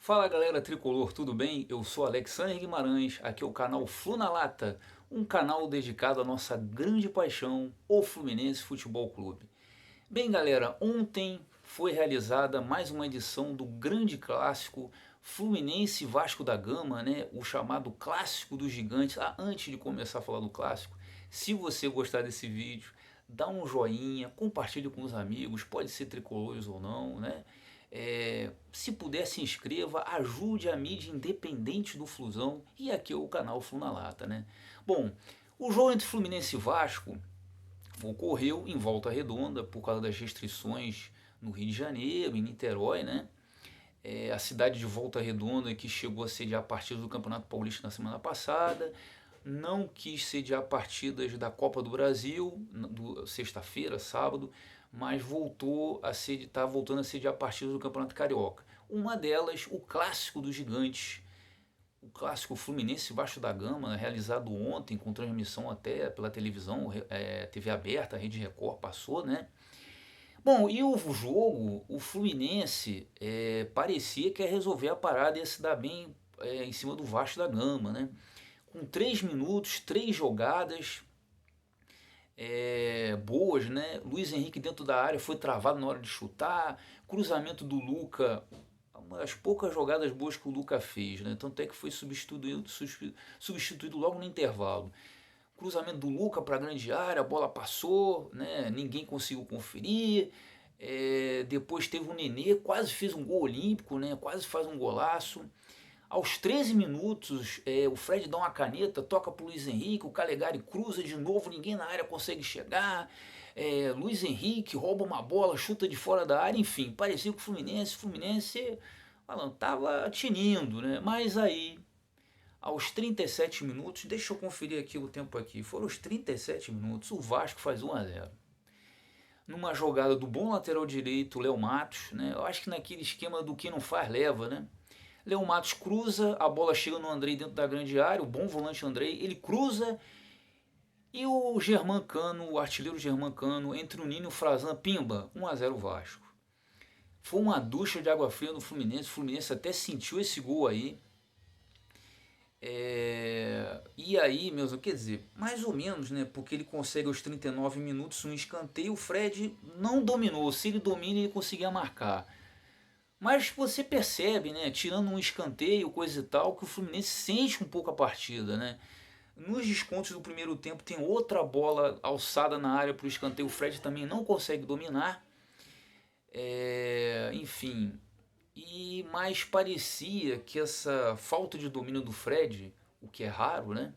Fala galera tricolor, tudo bem? Eu sou Alexandre Guimarães, aqui é o canal Flu na Lata, um canal dedicado à nossa grande paixão, o Fluminense Futebol Clube. Bem galera, ontem foi realizada mais uma edição do grande clássico Fluminense Vasco da Gama, né? O chamado Clássico dos Gigantes. Antes de começar a falar do clássico, se você gostar desse vídeo, dá um joinha, compartilhe com os amigos, pode ser tricolores ou não, né? Se puder, se inscreva, ajude a mídia independente do Flusão e aqui é o canal Flu na Lata, né? Bom, o jogo entre Fluminense e Vasco ocorreu em Volta Redonda por causa das restrições no Rio de Janeiro, em Niterói, né? A cidade de Volta Redonda, que chegou a sediar partidas do Campeonato Paulista na semana passada, não quis sediar partidas da Copa do Brasil, sexta-feira, sábado, mas está voltando a sediar partidas do Campeonato Carioca. Uma delas, o Clássico dos Gigantes, o clássico Fluminense Vasco da Gama, realizado ontem com transmissão até pela televisão, TV aberta, a Rede Record passou, né? Bom, e o jogo, o Fluminense parecia que ia resolver a parada e ia se dar bem em cima do Vasco da Gama, né? Com 3 minutos, 3 jogadas boas, né? Luiz Henrique dentro da área foi travado na hora de chutar, cruzamento do Luca, uma das poucas jogadas boas que o Luca fez, né? Tanto é que foi substituído logo no intervalo. Cruzamento do Luca para a grande área, a bola passou, né? Ninguém conseguiu conferir. Depois teve o Nenê, quase fez um gol olímpico, né? Quase faz um golaço. Aos 13 minutos, o Fred dá uma caneta, toca para o Luiz Henrique, o Calegari cruza de novo, ninguém na área consegue chegar. Luiz Henrique rouba uma bola, chuta de fora da área, enfim, parecia que o Fluminense estava tinindo, né? Mas aí, aos 37 minutos, deixa eu conferir aqui o tempo aqui, foram os 37 minutos, o Vasco faz 1-0. Numa jogada do bom lateral direito, Léo Matos, né? Eu acho que naquele esquema do que não faz, leva, né? Léo Matos cruza, a bola chega no Andrei dentro da grande área, o bom volante Andrei, ele cruza e o Germancano, o artilheiro Germancano, entre o Nino e o Frazan, pimba, 1-0 Vasco. Foi uma ducha de água fria no Fluminense, o Fluminense até sentiu esse gol aí. E aí, meus amigos, quer dizer, mais ou menos, né? Porque ele consegue aos 39 minutos um escanteio, o Fred não dominou, se ele domina ele conseguia marcar. Mas você percebe, né, tirando um escanteio, coisa e tal, que o Fluminense sente um pouco a partida, né? Nos descontos do primeiro tempo tem outra bola alçada na área para o escanteio, o Fred também não consegue dominar. Enfim, mas parecia que essa falta de domínio do Fred, o que é raro, né?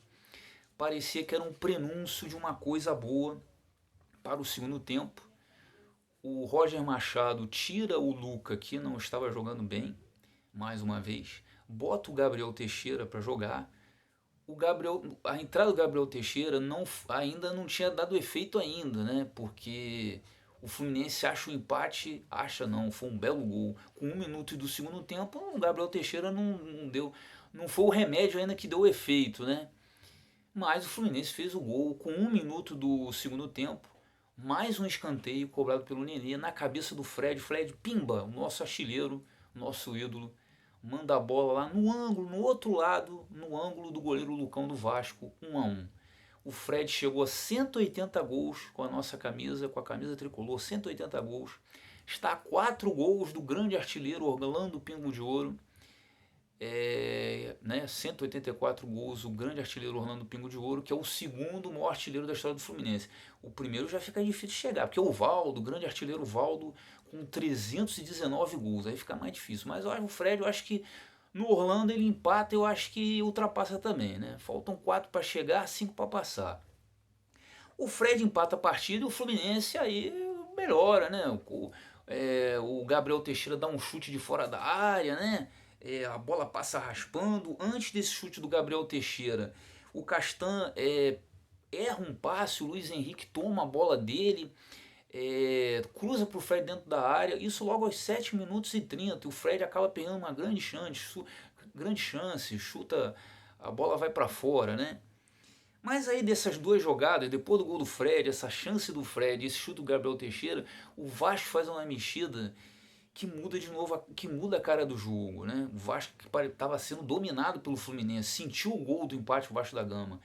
Parecia que era um prenúncio de uma coisa boa para o segundo tempo. O Roger Machado tira o Luca, que não estava jogando bem, mais uma vez, bota o Gabriel Teixeira para jogar. A entrada do Gabriel Teixeira ainda não tinha dado efeito ainda, né? Porque o Fluminense acha o empate, acha não, foi um belo gol. Com 1 minuto do segundo tempo, o Gabriel Teixeira não deu, não foi o remédio ainda que deu efeito, né? Mas o Fluminense fez o gol com 1 minuto do segundo tempo. Mais um escanteio cobrado pelo Nenê na cabeça do Fred. Fred, pimba, o nosso artilheiro, nosso ídolo, manda a bola lá no ângulo, no outro lado, no ângulo do goleiro Lucão do Vasco, 1-1. O Fred chegou a 180 gols com a nossa camisa, com a camisa tricolor, 180 gols. Está a 4 gols do grande artilheiro Orlando Pingo de Ouro. 184 gols, o grande artilheiro Orlando Pingo de Ouro, que é o segundo maior artilheiro da história do Fluminense. O primeiro já fica difícil de chegar, porque é o Valdo, o grande artilheiro Valdo, com 319 gols, aí fica mais difícil. Mas o Fred, eu acho que no Orlando ele empata, eu acho que ultrapassa também, né? Faltam 4 para chegar, 5 para passar. O Fred empata a partida e o Fluminense aí melhora, né? O Gabriel Teixeira dá um chute de fora da área, né? A bola passa raspando. Antes desse chute do Gabriel Teixeira, o Castan erra um passe, o Luiz Henrique toma a bola dele, cruza para o Fred dentro da área, isso logo aos 7 minutos e 30. O Fred acaba pegando uma grande chance, chuta, a bola vai para fora, né? Mas aí dessas duas jogadas, depois do gol do Fred, essa chance do Fred, esse chute do Gabriel Teixeira, o Vasco faz uma mexida que muda de novo, que muda a cara do jogo, né? O Vasco que estava sendo dominado pelo Fluminense, sentiu o gol do empate o Vasco da Gama.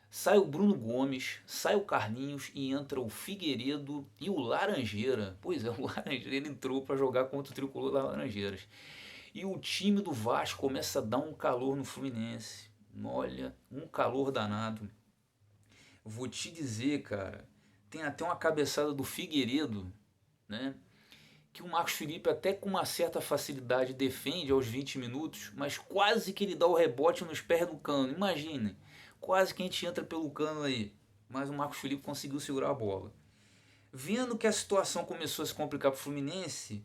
Sai o Bruno Gomes, sai o Carlinhos e entra o Figueiredo e o Laranjeira. Pois é, o Laranjeira ele entrou para jogar contra o Tricolor das Laranjeiras. E o time do Vasco começa a dar um calor no Fluminense. Olha, um calor danado. Vou te dizer, cara, tem até uma cabeçada do Figueiredo, né? Que o Marcos Felipe até com uma certa facilidade defende aos 20 minutos, mas quase que ele dá o rebote nos pés do Cano. Imagine, quase que a gente entra pelo Cano aí, mas o Marcos Felipe conseguiu segurar a bola. Vendo que a situação começou a se complicar para o Fluminense,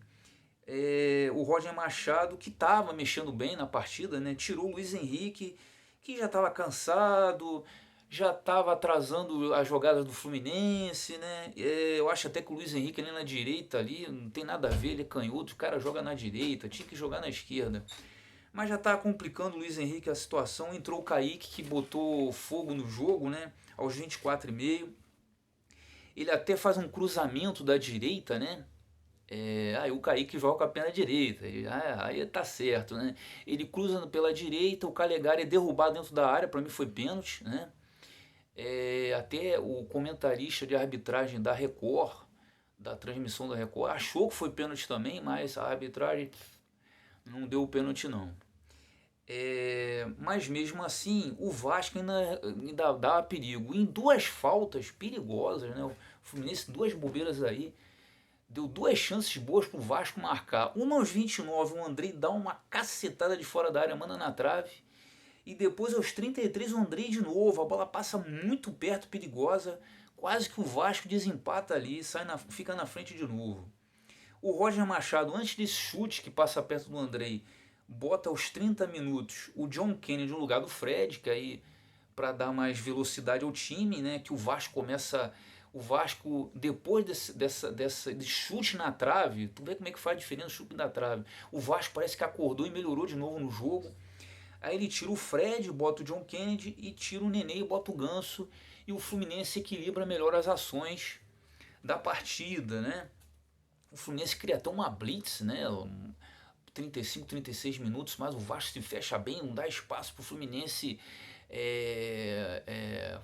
o Roger Machado, que estava mexendo bem na partida, né, tirou o Luiz Henrique, que já estava cansado, já estava atrasando as jogadas do Fluminense, né? Eu acho até que o Luiz Henrique ali na direita ali não tem nada a ver, ele é canhoto, o cara joga na direita, tinha que jogar na esquerda. Mas já estava complicando o Luiz Henrique a situação, entrou o Kaique que botou fogo no jogo, né? Aos 24,5. Ele até faz um cruzamento da direita, né? Aí o Kaique joga com a perna direita, aí tá certo, né? Ele cruza pela direita, o Calegari é derrubado dentro da área, para mim foi pênalti, né? Até o comentarista de arbitragem da Record, da transmissão da Record, achou que foi pênalti também, mas a arbitragem não deu o pênalti não. Mas mesmo assim, o Vasco ainda dá perigo. Em duas faltas perigosas, né? O Fluminense, duas bobeiras aí, deu duas chances boas pro Vasco marcar. Uma aos 29, o Andrei dá uma cacetada de fora da área, manda na trave. E depois aos 33 o Andrei de novo, a bola passa muito perto, perigosa, quase que o Vasco desempata ali, fica na frente de novo. O Roger Machado, antes desse chute que passa perto do Andrei, bota aos 30 minutos o John Kennedy no lugar do Fred, que aí para dar mais velocidade ao time, né, que o Vasco começa... O Vasco, depois desse chute na trave, tu vê como é que faz a diferença o chute na trave. O Vasco parece que acordou e melhorou de novo no jogo. Aí ele tira o Fred, bota o John Kennedy e tira o Nenê e bota o Ganso. E o Fluminense equilibra melhor as ações da partida, né? O Fluminense cria até uma blitz, né? 35, 36 minutos, mas o Vasco se fecha bem, não dá espaço para o Fluminense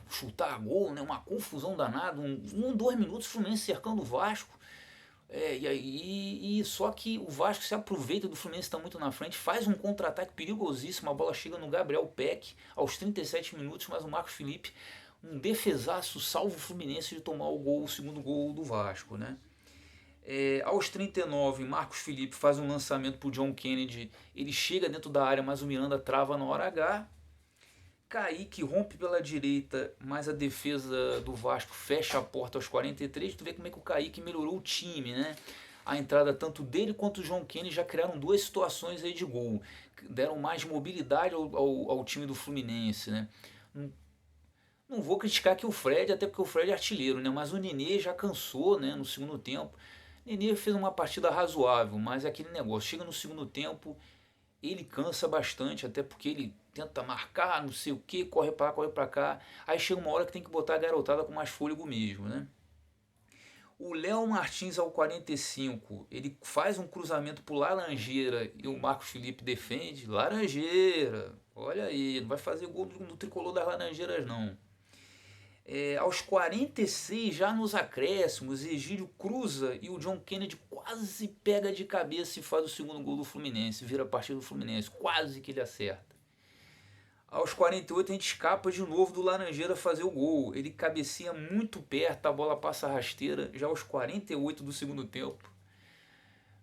chutar gol, né? Uma confusão danada. 2 minutos o Fluminense cercando o Vasco. Só que o Vasco se aproveita do Fluminense está muito na frente, faz um contra-ataque perigosíssimo, a bola chega no Gabriel Peck aos 37 minutos, mas o Marcos Felipe, um defesaço, salva o Fluminense de tomar o segundo gol do Vasco, né? Aos 39, Marcos Felipe faz um lançamento para o John Kennedy, ele chega dentro da área, mas o Miranda trava na hora H. Kaique rompe pela direita, mas a defesa do Vasco fecha a porta aos 43. Tu vê como é que o Kaique melhorou o time, né? A entrada tanto dele quanto do João Kennedy já criaram duas situações aí de gol. Deram mais mobilidade ao time do Fluminense, né? Não vou criticar aqui o Fred, até porque o Fred é artilheiro, né? Mas o Nenê já cansou, né? No segundo tempo. O Nenê fez uma partida razoável, mas é aquele negócio. Chega no segundo tempo, ele cansa bastante, até porque ele tenta marcar, não sei o que, corre para lá, corre para cá. Aí chega uma hora que tem que botar a garotada com mais fôlego mesmo, né? O Léo Martins ao 45, ele faz um cruzamento pro Laranjeira e o Marcos Felipe defende. Laranjeira, olha aí, não vai fazer gol do tricolor das Laranjeiras não. Aos 46, já nos acréscimos, Egílio cruza e o John Kennedy quase pega de cabeça e faz o segundo gol do Fluminense, vira a partida do Fluminense, quase que ele acerta. Aos 48 a gente escapa de novo do Laranjeira fazer o gol, ele cabeceia muito perto, a bola passa rasteira, já aos 48 do segundo tempo.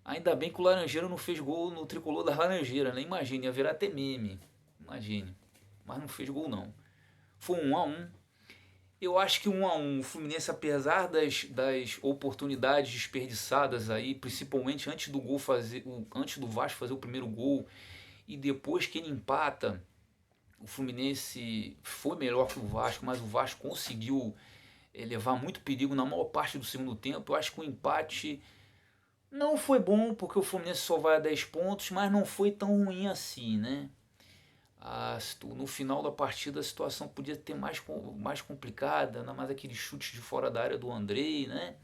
Ainda bem que o Laranjeira não fez gol no tricolor da Laranjeira, né? Imagine, ia virar até meme, imagine, mas não fez gol não. Foi 1-1. Eu acho que 1-1, o Fluminense, apesar das oportunidades desperdiçadas aí, principalmente antes do Vasco fazer o primeiro gol e depois que ele empata, o Fluminense foi melhor que o Vasco, mas o Vasco conseguiu levar muito perigo na maior parte do segundo tempo. Eu acho que o empate não foi bom, porque o Fluminense só vai a 10 pontos, mas não foi tão ruim assim, né? No final da partida a situação podia ter mais complicada, ainda mais aquele chute de fora da área do Andrei, né?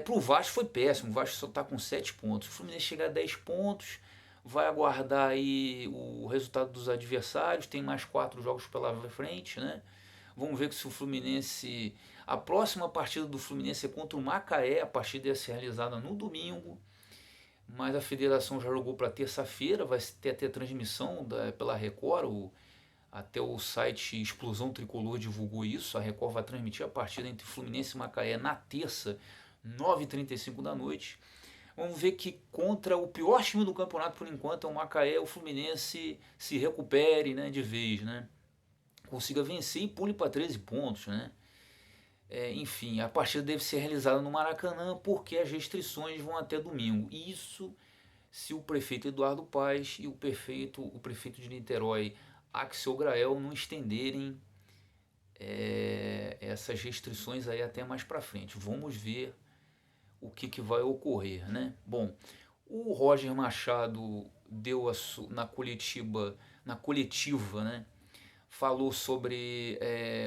Para o Vasco foi péssimo, o Vasco só está com 7 pontos. O Fluminense chega a 10 pontos, vai aguardar aí o resultado dos adversários, tem mais 4 jogos pela frente, né? Vamos ver se o Fluminense... A próxima partida do Fluminense é contra o Macaé, a partida ia ser realizada no domingo, mas a federação já jogou para terça-feira, vai ter até transmissão pela Record, até o site Explosão Tricolor divulgou isso, a Record vai transmitir a partida entre Fluminense e Macaé na terça, 9h35 da noite. Vamos ver que contra o pior time do campeonato por enquanto é o Macaé, o Fluminense se recupere, né, de vez, né? Consiga vencer e pule para 13 pontos, né? Enfim, a partida deve ser realizada no Maracanã porque as restrições vão até domingo. Isso se o prefeito Eduardo Paes e o prefeito de Niterói, Axel Grael, não estenderem essas restrições aí até mais para frente. Vamos ver o que vai ocorrer, né? Bom, o Roger Machado deu na coletiva, né? Falou sobre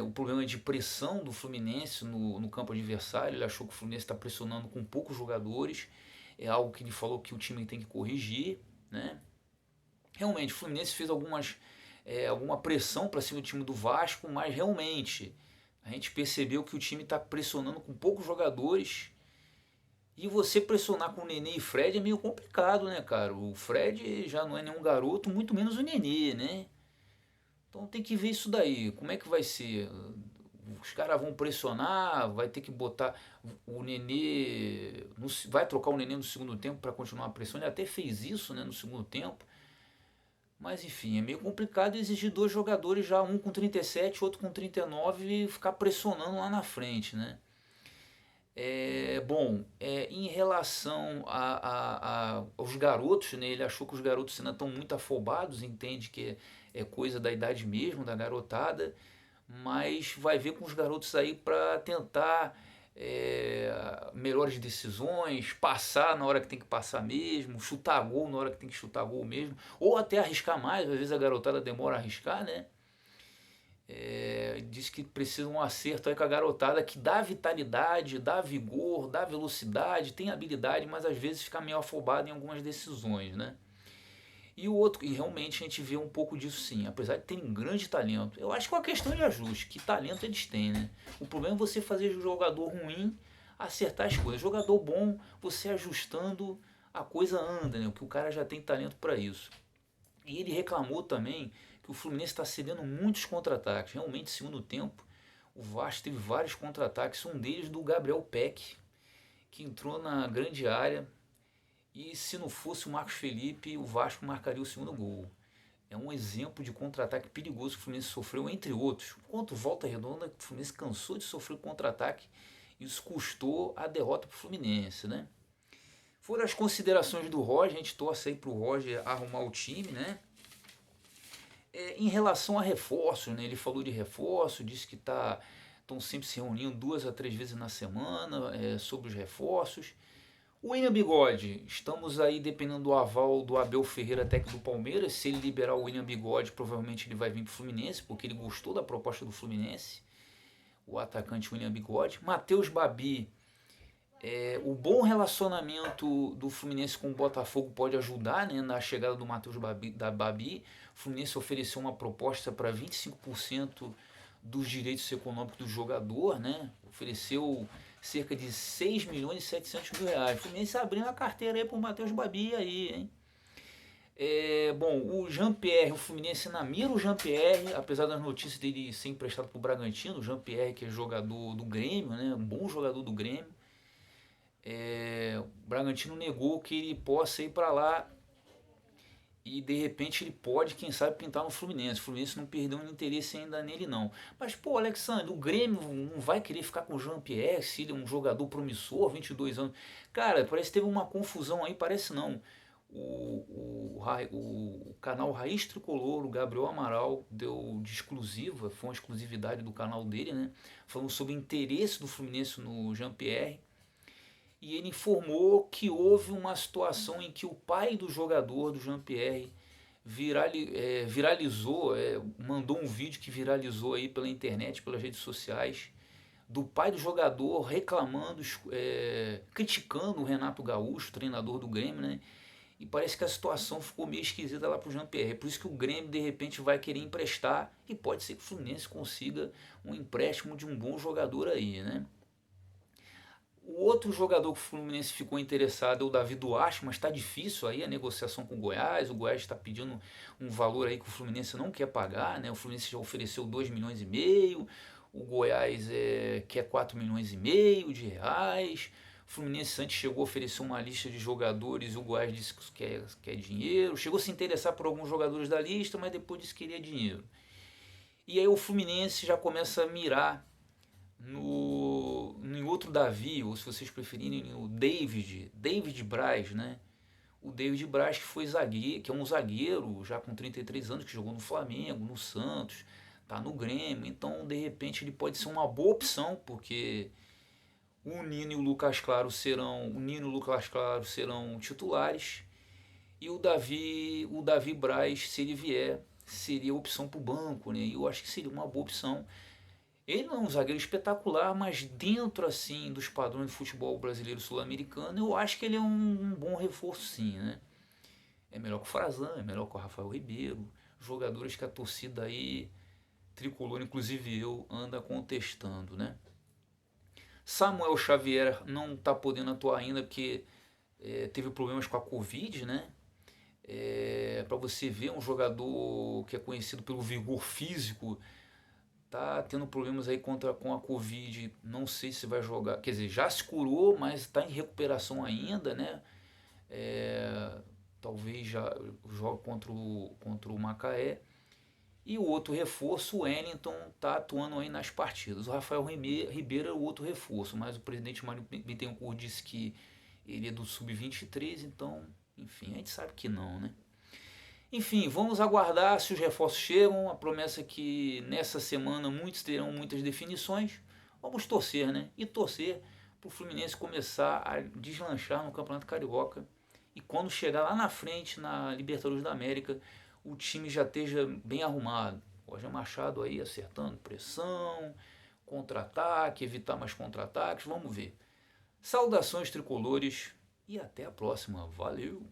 o problema de pressão do Fluminense no campo adversário. Ele achou que o Fluminense está pressionando com poucos jogadores. É algo que ele falou que o time tem que corrigir, né? Realmente, o Fluminense fez alguma pressão para cima do time do Vasco, mas realmente a gente percebeu que o time está pressionando com poucos jogadores. E você pressionar com o Nenê e Fred é meio complicado, né, cara? O Fred já não é nenhum garoto, muito menos o Nenê, né? Então tem que ver isso daí, como é que vai ser? Os caras vão pressionar, vai ter que botar o Nenê, vai trocar o Nenê no segundo tempo para continuar a pressão. Ele até fez isso, né, no segundo tempo. Mas enfim, é meio complicado exigir dois jogadores já, um com 37, outro com 39 e ficar pressionando lá na frente, né? Bom, em relação aos garotos, né, ele achou que os garotos ainda estão muito afobados, entende que é coisa da idade mesmo, da garotada, mas vai ver com os garotos aí para tentar melhores decisões, passar na hora que tem que passar mesmo, chutar gol na hora que tem que chutar gol mesmo, ou até arriscar mais, às vezes a garotada demora a arriscar, né? Diz que precisa um acerto aí com a garotada que dá vitalidade, dá vigor, dá velocidade, tem habilidade, mas às vezes fica meio afobado em algumas decisões, né? E o outro, e realmente a gente vê um pouco disso sim, apesar de terem um grande talento. Eu acho que é uma questão de ajuste, que talento eles têm, né? O problema é você fazer jogador ruim acertar as coisas. Jogador bom, você ajustando, a coisa anda, né? Porque o cara já tem talento para isso. E ele reclamou também que o Fluminense está cedendo muitos contra-ataques. Realmente, segundo tempo, o Vasco teve vários contra-ataques, um deles do Gabriel Peck, que entrou na grande área, e se não fosse o Marcos Felipe, o Vasco marcaria o segundo gol. É um exemplo de contra-ataque perigoso que o Fluminense sofreu, entre outros. Quanto Volta Redonda, o Fluminense cansou de sofrer contra-ataque, e isso custou a derrota para o Fluminense, né? Foram as considerações do Roger, a gente torce aí para o Roger arrumar o time, né? Em relação a reforços, né? Ele falou de reforço, disse que estão sempre se reunindo 2 a 3 vezes na semana sobre os reforços. O William Bigode, estamos aí dependendo do aval do Abel Ferreira, técnico do Palmeiras. Se ele liberar o William Bigode, provavelmente ele vai vir para o Fluminense, porque ele gostou da proposta do Fluminense, o atacante William Bigode. Matheus Babi, o bom relacionamento do Fluminense com o Botafogo pode ajudar, né, na chegada do Matheus Babi. O Fluminense ofereceu uma proposta para 25% dos direitos econômicos do jogador, né? Ofereceu cerca de 6 milhões e 700 mil reais. O Fluminense abrindo a carteira aí para o Matheus Babi aí, hein? Bom, o Jean-Pierre, o Fluminense ainda mira o Jean-Pierre, apesar das notícias dele ser emprestado para o Bragantino. O Jean-Pierre, que é jogador do Grêmio, né? Um bom jogador do Grêmio. O Bragantino negou que ele possa ir para lá e de repente ele pode, quem sabe, pintar no Fluminense. O Fluminense não perdeu um interesse ainda nele não. Mas pô, Alexandre, o Grêmio não vai querer ficar com o Jean-Pierre se ele é um jogador promissor, 22 anos. Cara, parece que teve uma confusão aí, parece não. O canal Raiz Tricolor, o Gabriel Amaral, deu de exclusiva, foi uma exclusividade do canal dele, né? Falando sobre o interesse do Fluminense no Jean-Pierre. E ele informou que houve uma situação em que o pai do jogador, do Jean-Pierre, viralizou, mandou um vídeo que viralizou aí pela internet, pelas redes sociais, do pai do jogador reclamando, criticando o Renato Gaúcho, treinador do Grêmio, né? E parece que a situação ficou meio esquisita lá pro Jean-Pierre. É por isso que o Grêmio de repente vai querer emprestar e pode ser que o Fluminense consiga um empréstimo de um bom jogador aí, né? O outro jogador que o Fluminense ficou interessado é o Davi Duarte, mas está difícil aí a negociação com o Goiás. O Goiás está pedindo um valor aí que o Fluminense não quer pagar, né? O Fluminense já ofereceu 2 milhões e meio, o Goiás quer 4 milhões e meio de reais. O Fluminense antes chegou a oferecer uma lista de jogadores e o Goiás disse que quer dinheiro. Chegou a se interessar por alguns jogadores da lista, mas depois disse que queria dinheiro. E aí o Fluminense já começa a mirar em outro Davi, ou se vocês preferirem, o David Braz, né? O David Braz que foi zagueiro, que é um zagueiro já com 33 anos, que jogou no Flamengo, no Santos, tá no Grêmio, então de repente ele pode ser uma boa opção, porque o Nino e o Lucas Claro serão titulares, e o Davi Braz, se ele vier, seria opção para o banco, né? E eu acho que seria uma boa opção. Ele não é um zagueiro espetacular, mas dentro assim dos padrões do futebol brasileiro sul-americano, eu acho que ele é um bom reforço sim, né? É melhor que o Frazan, é melhor que o Rafael Ribeiro, jogadores que a torcida aí tricolor, inclusive eu, anda contestando, né? Samuel Xavier não está podendo atuar ainda porque teve problemas com a Covid, né? Para você ver um jogador que é conhecido pelo vigor físico, tá tendo problemas aí com a Covid, não sei se vai jogar, quer dizer, já se curou, mas está em recuperação ainda, né? Talvez já jogue contra o Macaé. E o outro reforço, o Wellington, está atuando aí nas partidas. O Rafael Ribeiro é o outro reforço, mas o presidente Mário Bittencourt disse que ele é do Sub-23, então, enfim, a gente sabe que não, né? Enfim, vamos aguardar se os reforços chegam. A promessa é que nessa semana muitos terão muitas definições. Vamos torcer, né? E torcer para o Fluminense começar a deslanchar no Campeonato Carioca. E quando chegar lá na frente, na Libertadores da América, o time já esteja bem arrumado. Roger Machado aí acertando pressão, contra-ataque, evitar mais contra-ataques. Vamos ver. Saudações tricolores e até a próxima. Valeu!